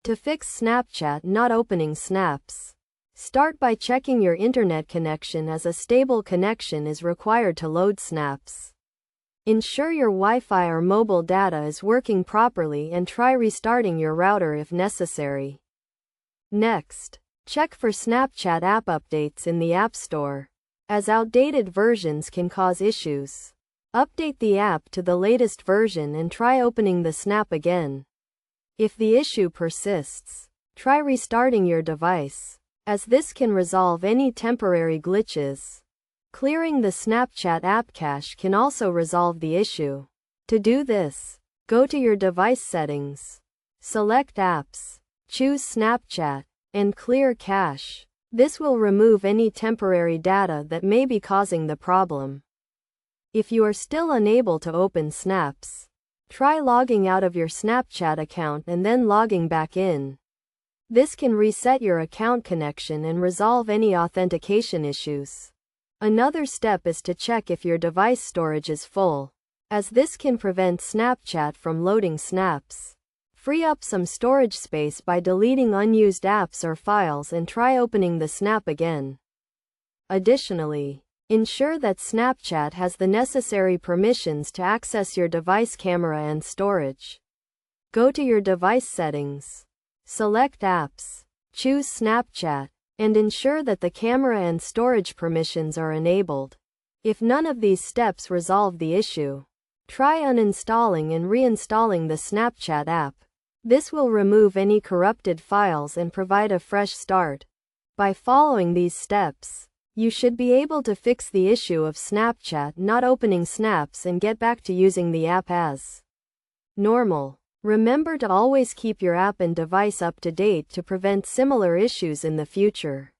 To fix Snapchat not opening snaps, start by checking your internet connection, as a stable connection is required to load snaps. Ensure your Wi-Fi or mobile data is working properly and try restarting your router if necessary. Next, check for Snapchat app updates in the App Store, as outdated versions can cause issues. Update the app to the latest version and try opening the snap again. If the issue persists, try restarting your device, as this can resolve any temporary glitches. Clearing the Snapchat app cache can also resolve the issue. To do this, go to your device settings, select Apps, choose Snapchat, and clear cache. This will remove any temporary data that may be causing the problem. If you are still unable to open snaps, try logging out of your Snapchat account and then logging back in. This can reset your account connection and resolve any authentication issues. Another step is to check if your device storage is full, as this can prevent Snapchat from loading snaps. Free up some storage space by deleting unused apps or files and try opening the snap again. Additionally, ensure that Snapchat has the necessary permissions to access your device camera and storage. Go to your device settings, select Apps, choose Snapchat, and ensure that the camera and storage permissions are enabled. If none of these steps resolve the issue, try uninstalling and reinstalling the Snapchat app. This will remove any corrupted files and provide a fresh start. By following these steps, you should be able to fix the issue of Snapchat not opening snaps and get back to using the app as normal. Remember to always keep your app and device up to date to prevent similar issues in the future.